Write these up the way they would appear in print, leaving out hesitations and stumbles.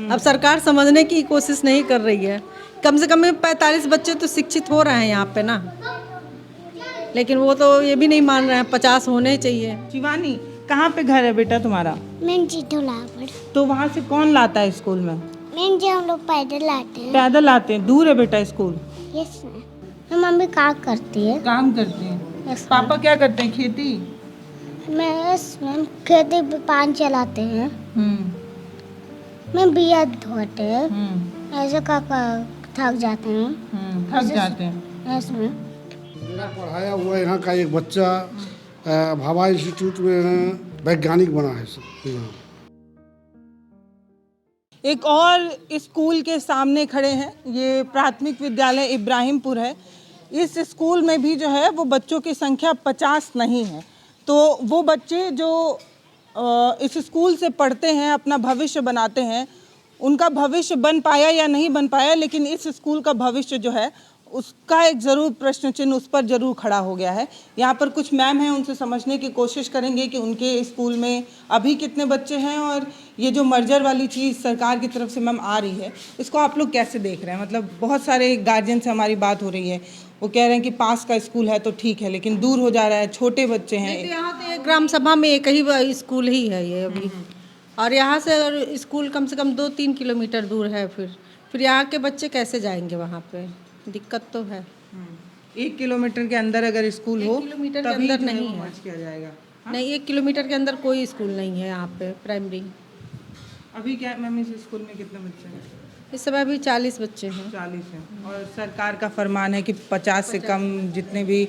अब सरकार समझने की कोशिश नहीं कर रही है। कम से कम 45 बच्चे तो शिक्षित हो रहे हैं यहाँ पे ना, लेकिन वो तो ये भी नहीं मान रहे हैं 50 होने चाहिए। शिवानी, कहाँ पे घर है बेटा तुम्हारा? मैं जीतूला पर। तो वहाँ से कौन लाता है स्कूल में? मैं जी हम लोग पैदल आते हैं। पैदल आते हैं? दूर है बेटा स्कूल? Yes ma'am. मम्मी काम करती है। काम करते हैं। यस पापा क्या करते हैं? खेती? मैम खेती पे पान चलाते हैं। मैं बिया धोते हैं। ऐसे काका थक जाते हैं। थक जाते हैं। Yes ma'am. मेरा पढ़ाया हुआ यहाँ का एक बच्चा भाभा इंस्टीट्यूट में वैज्ञानिक बना है यहाँ। एक और स्कूल के सामने खड़े हैं। ये प्राथमिक विद्यालय इब्राहिमपुर है। इस स्कूल में भी जो है वो बच्चों की संख्या 50 नहीं है। तो वो बच्चे जो इस स्कूल से पढ़ते हैं, अपना भविष्य बनाते हैं, उनका भविष्य बन पाया या नहीं बन पाया, लेकिन इस स्कूल का भविष्य जो है उसका एक ज़रूर प्रश्न चिन्ह उस पर ज़रूर खड़ा हो गया है। यहाँ पर कुछ मैम हैं, उनसे समझने की कोशिश करेंगे कि उनके स्कूल में अभी कितने बच्चे हैं और ये जो मर्जर वाली चीज़ सरकार की तरफ से मैम आ रही है, इसको आप लोग कैसे देख रहे हैं? मतलब बहुत सारे गार्जियन से हमारी बात हो रही है, वो कह रहे हैं कि पास का स्कूल है तो ठीक है, लेकिन दूर हो जा रहा है, छोटे बच्चे हैं। यहाँ तो एक ग्राम सभा में एक ही स्कूल ही है ये अभी, और यहाँ से अगर स्कूल कम से कम 2-3 किलोमीटर दूर है, फिर यहाँ के बच्चे कैसे जाएंगे वहाँ पे? दिक्कत तो है। 1 किलोमीटर के अंदर अगर स्कूल हो, 1 किलोमीटर के तभी अंदर जो है नहीं वो है। मर्ज किया जाएगा। नहीं, 1 किलोमीटर के अंदर कोई स्कूल नहीं है यहाँ पे प्राइमरी। अभी क्या मैम इस स्कूल में कितने बच्चे हैं? इस समय अभी 40 बच्चे हैं। 40 हैं। और सरकार का फरमान है कि 50 से कम जितने भी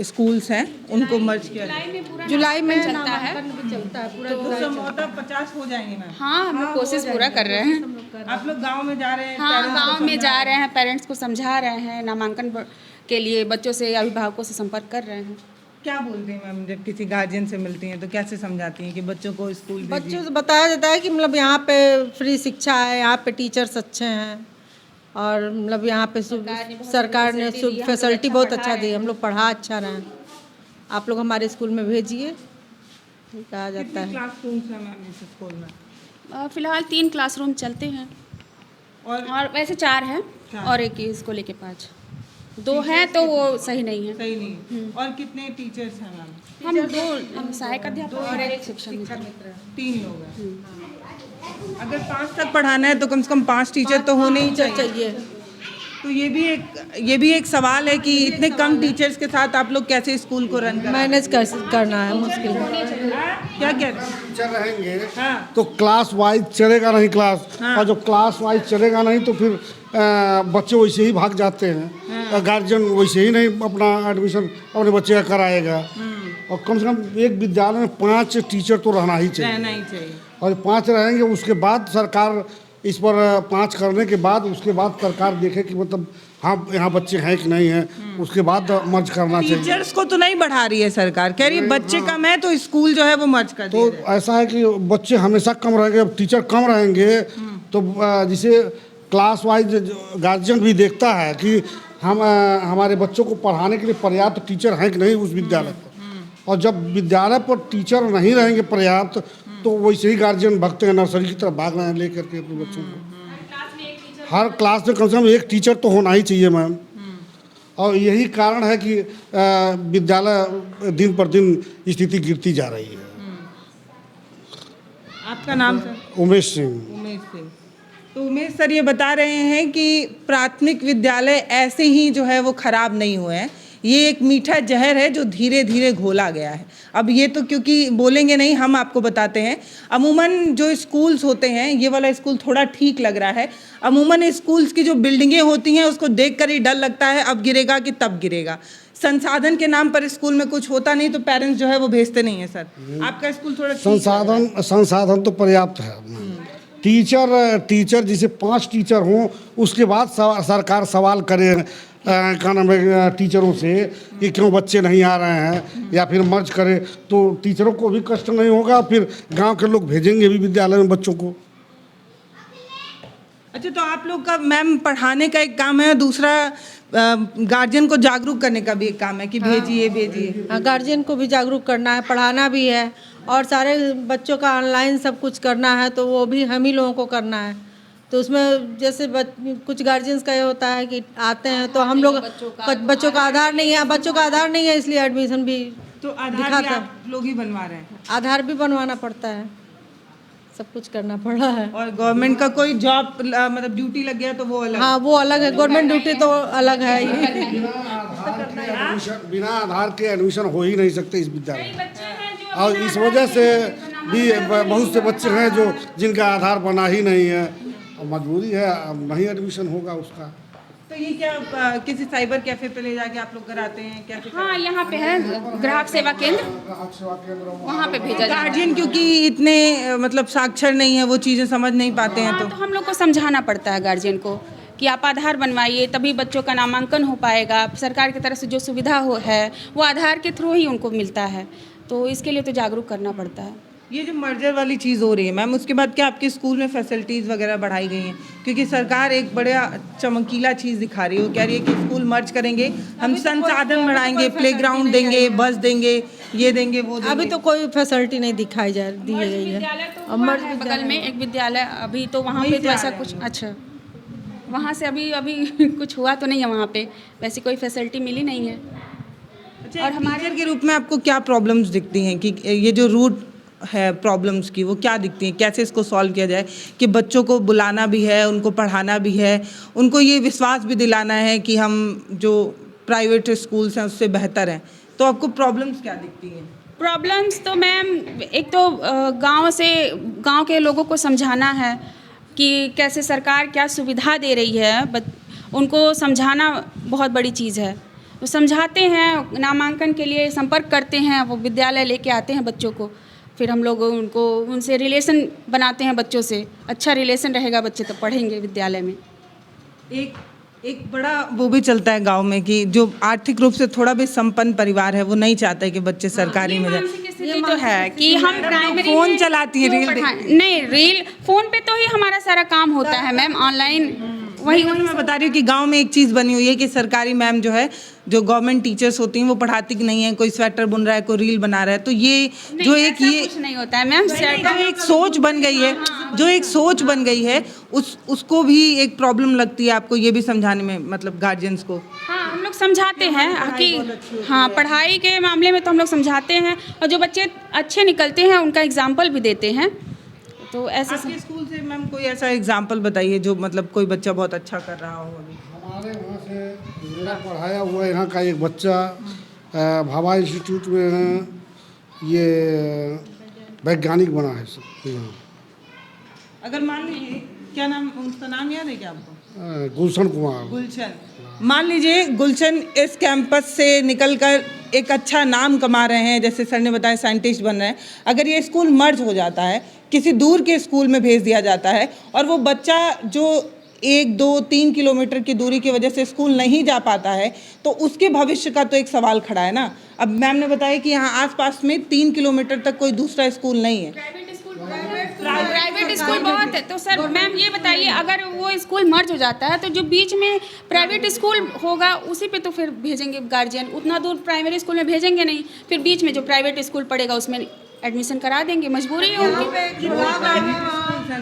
स्कूल्स हैं उनको मर्ज किया जाए। जुलाई में चलता है। चलता है पूरा तो संभवतः 50 हो जाएंगे मैम। हाँ, हम लोग कोशिश पूरा कर रहे हैं। आप लोग गांव में जा रहे हैं? हाँ, parents को गांव में समझा जा रहे हैं, पेरेंट्स को समझा रहे हैं, नामांकन के लिए बच्चों से, अभिभावकों से संपर्क कर रहे हैं। क्या बोलते हैं मैम जब किसी गार्जियन से मिलती हैं तो कैसे समझाती हैं कि बच्चों को स्कूल भेजिए? बच्चों से बताया जाता है कि मतलब यहाँ पे फ्री शिक्षा है, यहाँ पे टीचर्स अच्छे हैं, और मतलब यहाँ पे सरकार ने फैसिलिटी बहुत अच्छा दी, हम लोग पढ़ा अच्छा रहे हैं, आप लोग हमारे स्कूल में भेजिए, कहा जाता कितने है। क्लासरूम्स हैं मैम इस स्कूल में? फिलहाल 3 क्लासरूम चलते हैं और वैसे 4 हैं और एक ही इसको लेके 5। 2 हैं तो वो सही नहीं है। सही नहीं। और कितने टीचर्स हैं मैम? हम 2 सहायक अध्यापक और एक शिक्षक मित्र। 3 लोग हैं। अगर 5 तक पढ़ाना है तो कम से कम 5 टीचर तो होने ही चाहिए। तो ये भी एक सवाल है कि इतने कम टीचर्स के साथ आप लोग कैसे स्कूल को रन मैनेज करना है मुश्किल है। क्या कह रहे हैं? टीचर रहेंगे हाँ। तो क्लास वाइज चलेगा नहीं क्लास, हाँ। और जो क्लास वाइज चलेगा नहीं तो फिर बच्चे वैसे ही भाग जाते हैं। हाँ। गार्जियन वैसे ही नहीं अपना एडमिशन अपने बच्चे का कराएगा। और कम से कम एक विद्यालय में 5 टीचर तो रहना ही चाहिए। रहना ही चाहिए। और 5 रहेंगे, उसके बाद सरकार इस पर 5 करने के बाद उसके बाद सरकार देखे कि मतलब हाँ यहाँ बच्चे हैं कि नहीं हैं, उसके बाद मर्ज करना चाहिए। टीचर्स को तो नहीं बढ़ा रही है सरकार, कह रही है बच्चे कम है तो स्कूल जो है वो मर्ज कर तो दिया जाए। ऐसा है कि बच्चे हमेशा कम रहेंगे, अब टीचर कम रहेंगे तो जिसे क्लास वाइज गार्जियन भी देखता है कि हम हमारे बच्चों को पढ़ाने के लिए पर्याप्त टीचर हैं कि नहीं उस विद्यालय पर। और जब विद्यालय पर टीचर नहीं रहेंगे पर्याप्त तो वैसे ही गार्जियन भगते हैं, नर्सरी की तरफ भाग रहे हैं लेकर के अपने बच्चों को। हर क्लास में कम से कम एक टीचर तो होना ही चाहिए मैम। और यही कारण है कि विद्यालय दिन पर दिन स्थिति गिरती जा रही है। आपका नाम सर? उमेश सिंह। उमेश सिंह। तो उमेश सर ये बता रहे हैं कि प्राथमिक विद्यालय ऐसे ही जो है वो खराब नहीं हुए हैं, ये एक मीठा जहर है जो धीरे धीरे घोला गया है। अब ये तो क्योंकि बोलेंगे नहीं, हम आपको बताते हैं। अमूमन जो स्कूल्स होते हैं, ये वाला स्कूल थोड़ा ठीक लग रहा है। अमूमन स्कूल्स की जो बिल्डिंगें होती हैं उसको देखकर ही डर लगता है अब गिरेगा कि तब गिरेगा। संसाधन के नाम पर स्कूल में कुछ होता नहीं तो पेरेंट्स जो है वो भेजते नहीं है। सर आपका स्कूल थोड़ा संसाधन तो पर्याप्त है। टीचर जिसे 5 टीचर हों उसके बाद सरकार सवाल करे क्या नाम है टीचरों से कि क्यों बच्चे नहीं आ रहे हैं, या फिर मर्ज करे तो टीचरों को भी कष्ट नहीं होगा, फिर गांव के लोग भेजेंगे भी विद्यालय में बच्चों को। अच्छा, तो आप लोग का मैम पढ़ाने का एक काम है, दूसरा गार्जियन को जागरूक करने का भी एक काम है कि भेजिए भेजिए। हाँ, गार्जियन को भी जागरूक करना है, पढ़ाना भी है, और सारे बच्चों का ऑनलाइन सब कुछ करना है, तो वो भी हम ही लोगों को करना है। तो उसमें जैसे कुछ गार्जियंस का ये होता है कि आते हैं तो हम लोग बच्चों का आधार नहीं है, इसलिए एडमिशन भी तो आधार भी दिखाता आप लोग ही बनवा रहे हैं? आधार भी बनवाना पड़ता है, सब कुछ करना पड़ रहा है। और गवर्नमेंट का कोई जॉब मतलब ड्यूटी लग गया तो वो अलग? हाँ, वो अलग है, गवर्नमेंट ड्यूटी तो अलग है ही। बिना आधार के एडमिशन हो ही नहीं सकते इस विद्यालय में। और इस वजह से भी बहुत से बच्चे हैं जो जिनका आधार बना ही नहीं है, और मजबूरी है, अब नहीं एडमिशन होगा उसका। तो ये क्या किसी साइबर कैफे पे ले जाके आप लोग कराते हैं कैसे? हाँ, यहाँ पे है ग्राहक सेवा केंद्र, वहाँ पे भेजा जाता है। गार्जियन क्योंकि इतने मतलब साक्षर नहीं है, वो चीज़ें समझ नहीं पाते हैं, हाँ, तो हम लोग को समझाना पड़ता है गार्जियन को कि आप आधार बनवाइए, तभी बच्चों का नामांकन हो पाएगा। सरकार की तरफ से जो सुविधा है वो आधार के थ्रू ही उनको मिलता है, तो इसके लिए तो जागरूक करना पड़ता है। ये जो मर्जर वाली चीज़ हो रही है मैम, उसके बाद क्या आपके स्कूल में फैसिलिटीज़ वगैरह बढ़ाई गई हैं? क्योंकि सरकार एक बड़ा चमकीला चीज़ दिखा रही है, वो कह रही है कि स्कूल मर्ज करेंगे, हम संसाधन बढ़ाएंगे, प्लेग्राउंड देंगे, बस देंगे, ये देंगे वो देंगे। अभी तो कोई फैसिलिटी नहीं दी गई है। विद्यालय तो हुआ है बगल में एक विद्यालय, अभी तो वहाँ पे तो ऐसा कुछ, अच्छा, वहाँ से अभी कुछ हुआ तो नहीं है वहाँ पे, वैसी कोई फैसिलिटी मिली नहीं है। अच्छा, और हमारे के रूप में आपको क्या प्रॉब्लम्स दिखती हैं कि ये जो रूट है प्रॉब्लम्स की, वो क्या दिखती हैं, कैसे इसको सॉल्व किया जाए कि बच्चों को बुलाना भी है, उनको पढ़ाना भी है, उनको ये विश्वास भी दिलाना है कि हम जो प्राइवेट स्कूल्स हैं उससे बेहतर हैं, तो आपको प्रॉब्लम्स क्या दिखती हैं? प्रॉब्लम्स तो मैम, एक तो गांव के लोगों को समझाना है कि कैसे सरकार क्या सुविधा दे रही है, उनको समझाना बहुत बड़ी चीज़ है। वो समझाते हैं, नामांकन के लिए संपर्क करते हैं, वो विद्यालय लेके आते हैं बच्चों को, फिर हम लोग उनसे रिलेशन बनाते हैं बच्चों से। अच्छा रिलेशन रहेगा, बच्चे तो पढ़ेंगे विद्यालय में। एक बड़ा वो भी चलता है गांव में कि जो आर्थिक रूप से थोड़ा भी संपन्न परिवार है, वो नहीं चाहता है कि बच्चे सरकारी में जाए। ये तो है कि हम प्राइमरी फोन चलाती है, रील नहीं, रील फोन पे तो ही हमारा सारा काम होता है मैम, ऑनलाइन वही मैं बता रही हूँ कि गांव में एक चीज़ बनी हुई है कि सरकारी मैम जो है, जो गवर्नमेंट टीचर्स होती हैं, वो पढ़ाती नहीं है, कोई स्वेटर बुन रहा है, कोई रील बना रहा है, तो ये जो एक ये कुछ नहीं होता है मैम, जो एक सोच बन गई है, जो एक सोच बन गई है, उसको भी एक प्रॉब्लम लगती है आपको ये भी समझाने में, मतलब गार्जियंस को? हाँ, हम लोग समझाते हैं कि हाँ, पढ़ाई के मामले में तो हम लोग समझाते हैं, और जो बच्चे अच्छे निकलते हैं उनका एग्जाम्पल भी देते हैं। तो ऐसे आपके स्कूल से मैम कोई ऐसा एग्जाम्पल बताइए जो मतलब कोई बच्चा बहुत अच्छा कर रहा हो अभी? हमारे वहाँ से मेरा पढ़ाया हुआ यहाँ का एक बच्चा भाभा इंस्टीट्यूट में है, ये वैज्ञानिक बना है सब यहाँ। अगर मान लीजिए, क्या नाम, उसका नाम याद है क्या आपको? गुलशन कुमार। गुलशन। मान लीजिए गुलशन इस कैंपस से निकलकर एक अच्छा नाम कमा रहे हैं, जैसे सर ने बताया साइंटिस्ट बन रहे हैं। अगर ये स्कूल मर्ज हो जाता है, किसी दूर के स्कूल में भेज दिया जाता है, और वो बच्चा जो 1, 2, 3 किलोमीटर की दूरी की वजह से स्कूल नहीं जा पाता है, तो उसके भविष्य का तो एक सवाल खड़ा है ना। अब मैम ने बताया कि यहाँ आसपास में 3 किलोमीटर तक कोई दूसरा स्कूल नहीं है। प्राइवेट स्कूल बहुत है, तो सर मैम ये बताइए, अगर वो स्कूल मर्ज हो जाता है तो जो बीच में प्राइवेट स्कूल होगा उसी पे तो फिर भेजेंगे गार्जियन, उतना दूर प्राइमरी स्कूल में भेजेंगे नहीं, फिर बीच में जो प्राइवेट स्कूल पड़ेगा उसमें एडमिशन करा देंगे, मजबूरी है उनकी।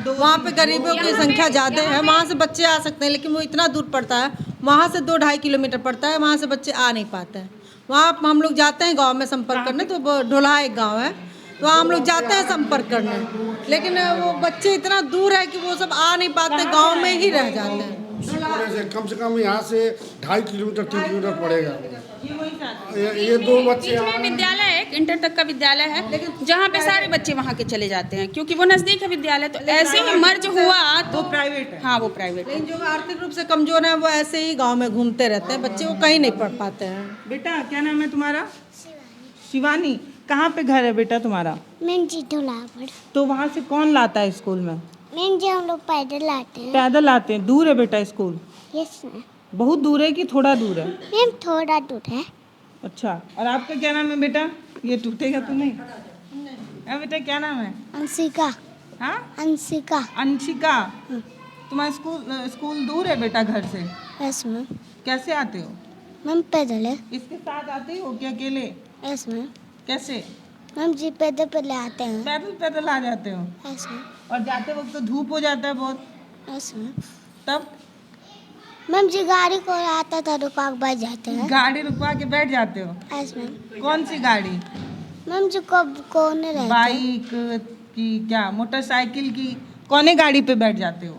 वहाँ पे गरीबों की संख्या ज़्यादा है, वहाँ से बच्चे आ सकते हैं, लेकिन वो इतना दूर पड़ता है, वहाँ से 2-2.5 किलोमीटर पड़ता है, वहाँ से बच्चे आ नहीं पाते हैं। वहाँ हम लोग जाते हैं गांव में संपर्क करने, तो ढोला एक गांव है, तो वहाँ हम लोग जाते हैं संपर्क करने, लेकिन वो बच्चे इतना दूर है कि वो सब आ नहीं पाते, गांव में ही रह जाते हैं। कम से कम यहाँ से 2.5 किलोमीटर 3 किलोमीटर पड़ेगा। ये 2 बच्चे विद्यालय है, एक इंटर तक का विद्यालय है, जहाँ पे सारे बच्चे वहाँ के चले जाते हैं, क्योंकि वो नज़दीक है विद्यालय। तो ऐसे ही मर्ज हुआ तो प्राइवेट है। हाँ, वो प्राइवेट है। लेकिन जो आर्थिक रूप से कमजोर है वो ऐसे ही गांव में घूमते रहते हैं, बच्चे वो कहीं नहीं पढ़ पाते हैं। बेटा क्या नाम है तुम्हारा? शिवानी। कहाँ पे घर है बेटा तुम्हारा? मैं जीतोला पर। तो वहाँ से कौन लाता है स्कूल में? मैं जी हम लोग पैदल आते हैं। पैदल आते हैं? दूर है बेटा स्कूल? Yes ma'am. बहुत दूर है कि थोड़ा दूर है? मैम थोड़ा दूर है। अच्छा, और आपका क्या नाम है बेटा? ये टूटेगा तो नहीं? बेटा क्या नाम है? अंशिका। हाँ, अंशिका। अंशिका। तुम्हारा स्कूल दूर है बेटा घर से? Yes ma'am. कैसे आते हो? मैम पैदल है। इसके साथ आते हो कि अकेले? Yes ma'am. कैसे? मैम जी पैदल पहले आते हैं। पैदल पैदल आ जाते हो? Yes ma'am. और जाते वक्त तो धूप हो जाता है बहुत, यस मैम। तब मैम जी गाड़ी को आता था रुका के बैठ जाते हैं। गाड़ी रुकवा के बैठ जाते हो? Yes ma'am. कौन सी गाड़ी? मैम जी कब कौन रहते हैं? बाइक की, क्या मोटरसाइकिल की, कौने गाड़ी पे बैठ जाते हो?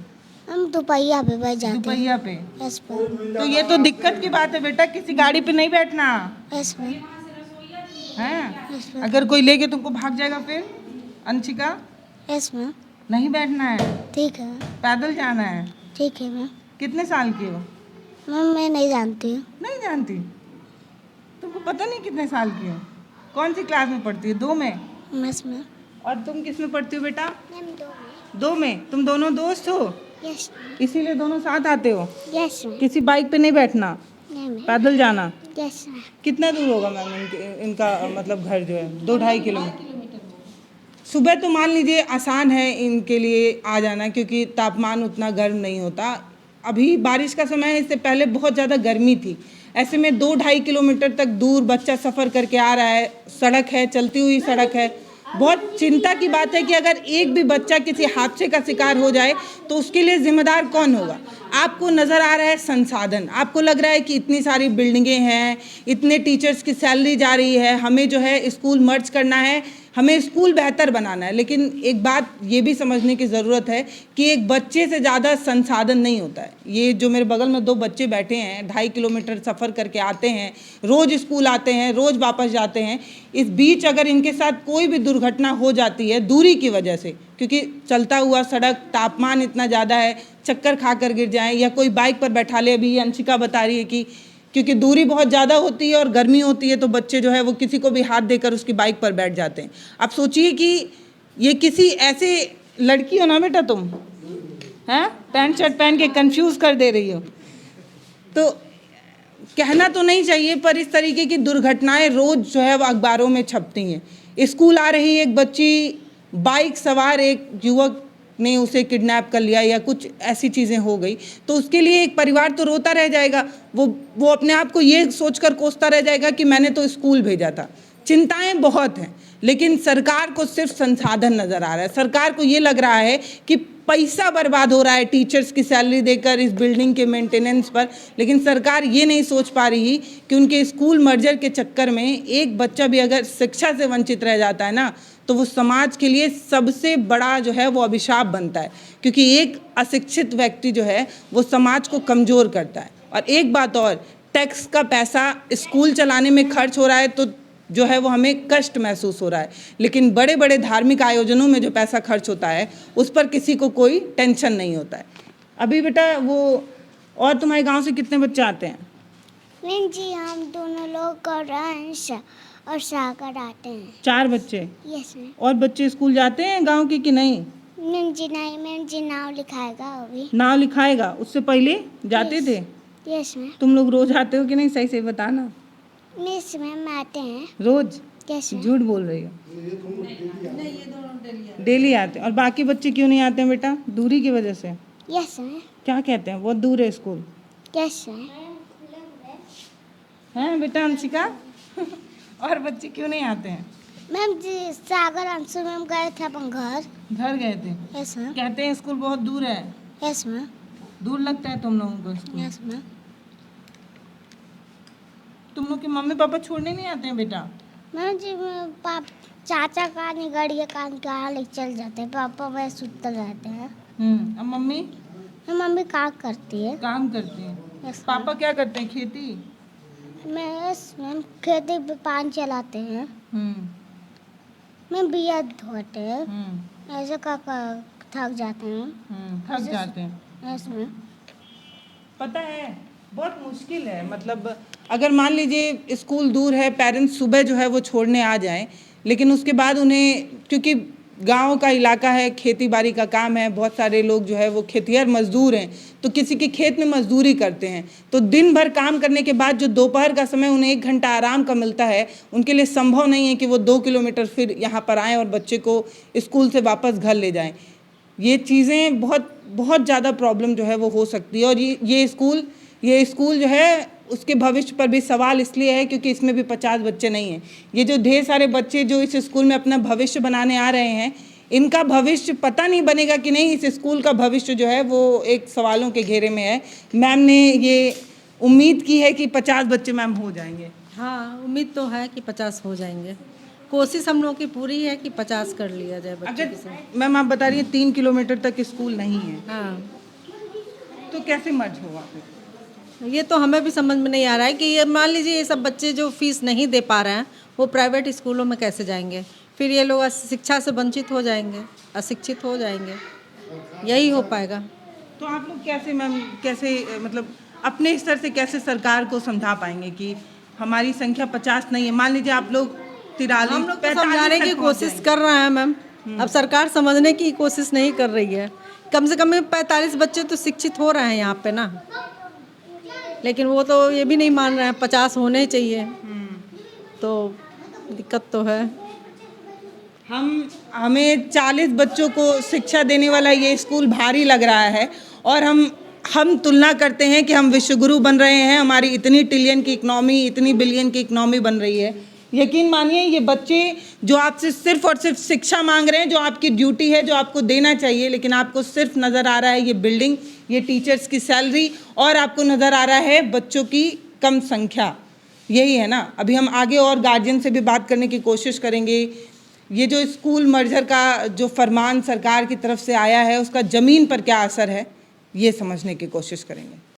हम दोपहिया पे बैठ जाते हैं। दोपहिया पे? Yes ma'am. तो ये तो दिक्कत की बात है बेटा, किसी गाड़ी पे नहीं बैठना यस मैम। है। Yes ma'am. अगर कोई लेके तुमको भाग जाएगा फिर? Anshika, yes ma'am. नहीं बैठना है, ठीक है। पैदल जाना है। ठीक है मैम। कितने साल की हो? मैम मैं नहीं जानती हूँ। नहीं जानती? तुमको पता नहीं कितने साल की हो? कौन सी क्लास में पढ़ती है? 2 में? Yes ma'am. और तुम किस में पढ़ती हो बेटा? मैम 2 में। 2 में? तुम दोनों दोस्त हो, यस इसीलिए दोनों साथ आते हो? Yes ma'am. किसी बाइक पे नहीं बैठना, नहीं मैम। पैदल जाना। Yes ma'am. कितना दूर होगा मैम इनका मतलब घर जो है? 2-2.5 किलोमीटर। सुबह तो मान लीजिए आसान है इनके लिए आ जाना, क्योंकि तापमान उतना गर्म नहीं होता। अभी बारिश का समय है, इससे पहले बहुत ज़्यादा गर्मी थी। ऐसे में 2-2.5 किलोमीटर तक दूर बच्चा सफ़र करके आ रहा है, सड़क है, चलती हुई सड़क है। बहुत चिंता की बात है कि अगर एक भी बच्चा किसी हादसे का शिकार हो जाए तो उसके लिए जिम्मेदार कौन होगा? आपको नज़र आ रहा है संसाधन, आपको लग रहा है कि इतनी सारी बिल्डिंगें हैं, इतने टीचर्स की सैलरी जा रही है, हमें जो है स्कूल मर्ज करना है, हमें स्कूल बेहतर बनाना है। लेकिन एक बात ये भी समझने की ज़रूरत है कि एक बच्चे से ज़्यादा संसाधन नहीं होता है। ये जो मेरे बगल में 2 बच्चे बैठे हैं, 2.5 किलोमीटर सफ़र करके आते हैं, रोज़ स्कूल आते हैं, रोज़ वापस जाते हैं। इस बीच अगर इनके साथ कोई भी दुर्घटना हो जाती है दूरी की वजह से, क्योंकि चलता हुआ सड़क, तापमान इतना ज़्यादा है, चक्कर खा कर गिर जाएँ, या कोई बाइक पर बैठा ले, अभी अंशिका बता रही है कि क्योंकि दूरी बहुत ज़्यादा होती है और गर्मी होती है तो बच्चे जो है वो किसी को भी हाथ देकर उसकी बाइक पर बैठ जाते हैं। आप सोचिए कि ये किसी ऐसे लड़की हो ना बेटा तुम, हैं, पैंट शर्ट पहन के कंफ्यूज कर दे रही हो। तो कहना तो नहीं चाहिए, पर इस तरीके की दुर्घटनाएं रोज़ जो है वो अखबारों में छपती हैं। स्कूल आ रही एक बच्ची, बाइक सवार एक युवक ने उसे किडनैप कर लिया या कुछ ऐसी चीज़ें हो गई, तो उसके लिए एक परिवार तो रोता रह जाएगा। वो अपने आप को ये सोचकर कोसता रह जाएगा कि मैंने तो स्कूल भेजा था। चिंताएं बहुत हैं, लेकिन सरकार को सिर्फ संसाधन नज़र आ रहा है। सरकार को ये लग रहा है कि पैसा बर्बाद हो रहा है टीचर्स की सैलरी देकर इस बिल्डिंग के मेंटेनेंस पर, लेकिन सरकार ये नहीं सोच पा रही कि उनके स्कूल मर्जर के चक्कर में एक बच्चा भी अगर शिक्षा से वंचित रह जाता है ना, तो वो समाज के लिए सबसे बड़ा जो है वो अभिशाप बनता है, क्योंकि एक अशिक्षित व्यक्ति जो है वो समाज को कमज़ोर करता है। और एक बात और, टैक्स का पैसा स्कूल चलाने में खर्च हो रहा है तो जो है वो हमें कष्ट महसूस हो रहा है, लेकिन बड़े बड़े धार्मिक आयोजनों में जो पैसा खर्च होता है उस पर किसी को कोई टेंशन नहीं होता है। अभी बेटा वो, और तुम्हारे गांव से कितने बच्चे आते हैं? मैम जी हम दोनों लोग और अंश और सागर आते हैं। 4 बच्चे? Yes ma'am. और बच्चे स्कूल जाते हैं गांव के कि नहीं? मैम जी नहीं, मैम जी नाम लिखाएगा अभी। नाम लिखाएगा, उससे पहले जाते थे? Yes ma'am. तुम लोग रोज आते हो कि नहीं, सही से बताना। मिस मैम आते हैं रोज? Yes ma'am. झूठ बोल रही हो। डेली आते हैं। और बाकी बच्चे क्यों नहीं आते हैं बेटा? दूरी की वजह से? Yes ma'am. क्या कहते हैं, बहुत दूर है स्कूल? Yes ma'am. हैं बेटा अंशिका? और बच्चे क्यों नहीं आते हैं? मैम जी सागर अंशु मैम गए थे अपन घर गए थे? Yes ma'am. कहते हैं स्कूल बहुत दूर है। Yes ma'am. दूर लगता है तुम लोगों को स्कूल? Yes ma'am. तुम लोग के मम्मी पापा छोड़ने नहीं आते हैं बेटा? मैम जी चाचा का नहीं गाड़ी का ले चल जाते हैं, पापा वह सुतल रहते हैं। अब मम्मी? मम्मी काम करती है। काम करती है। यस पापा क्या करते हैं, खेती? मैम खेती पे पानी चलाते हैं। मैम बिया धोते हैं, ऐसे का थक जाते हैं। थक जाते हैं। Yes ma'am. पता है बहुत मुश्किल है, मतलब अगर मान लीजिए स्कूल दूर है, पेरेंट्स सुबह जो है वो छोड़ने आ जाएं, लेकिन उसके बाद उन्हें, क्योंकि गांव का इलाका है, खेती बाड़ी का काम है, बहुत सारे लोग जो है वो खेतिहर मजदूर हैं, तो किसी के खेत में मजदूरी करते हैं, तो दिन भर काम करने के बाद जो दोपहर का समय उन्हें 1 घंटा आराम का मिलता है, उनके लिए संभव नहीं है कि वो 2 किलोमीटर फिर यहाँ पर आएँ और बच्चे को स्कूल से वापस घर ले जाएँ। ये चीज़ें बहुत बहुत ज़्यादा प्रॉब्लम जो है वो हो सकती है। और ये स्कूल जो है उसके भविष्य पर भी सवाल इसलिए है क्योंकि इसमें भी 50 बच्चे नहीं हैं। ये जो ढेर सारे बच्चे जो इस स्कूल में अपना भविष्य बनाने आ रहे हैं, इनका भविष्य पता नहीं बनेगा कि नहीं। इस स्कूल का भविष्य जो है वो एक सवालों के घेरे में है। मैम ने ये उम्मीद की है कि 50 बच्चे मैम हो जाएंगे। हाँ, उम्मीद तो है कि 50 हो जाएंगे। कोशिश हम लोगों की पूरी है कि 50 कर लिया जाए बच्चों अगर के साथ। मैम आप बता रही हैं 3 किलोमीटर तक स्कूल नहीं है, हाँ, तो कैसे मर्ज होगा फिर? ये तो हमें भी समझ में नहीं आ रहा है कि ये मान लीजिए ये सब बच्चे जो फीस नहीं दे पा रहे हैं वो प्राइवेट स्कूलों में कैसे जाएंगे, फिर ये लोग शिक्षा से वंचित हो जाएंगे, अशिक्षित हो जाएंगे, यही हो पाएगा। तो आप लोग कैसे मैम मतलब अपने स्तर से कैसे सरकार को समझा पाएंगे कि हमारी संख्या 50 नहीं है? मान लीजिए आप लोग 43 हम लोग तो समझाने की कोशिश कर रहे हैं मैम, अब सरकार समझने की कोशिश नहीं कर रही है। कम से कम 45 बच्चे तो शिक्षित हो रहे हैं यहाँ पे ना, लेकिन वो तो ये भी नहीं मान रहे हैं 50 होने चाहिए, तो दिक्कत तो है। हमें 40 बच्चों को शिक्षा देने वाला ये स्कूल भारी लग रहा है और हम तुलना करते हैं कि हम विश्वगुरु बन रहे हैं, हमारी इतनी ट्रिलियन की इकनॉमी, इतनी बिलियन की इकनॉमी बन रही है। यकीन मानिए ये बच्चे जो आपसे सिर्फ और सिर्फ शिक्षा मांग रहे हैं, जो आपकी ड्यूटी है, जो आपको देना चाहिए, लेकिन आपको सिर्फ नज़र आ रहा है ये बिल्डिंग, ये टीचर्स की सैलरी, और आपको नज़र आ रहा है बच्चों की कम संख्या। यही है ना। अभी हम आगे और गार्जियन से भी बात करने की कोशिश करेंगे। ये जो स्कूल मर्जर का जो फरमान सरकार की तरफ से आया है उसका ज़मीन पर क्या असर है, ये समझने की कोशिश करेंगे।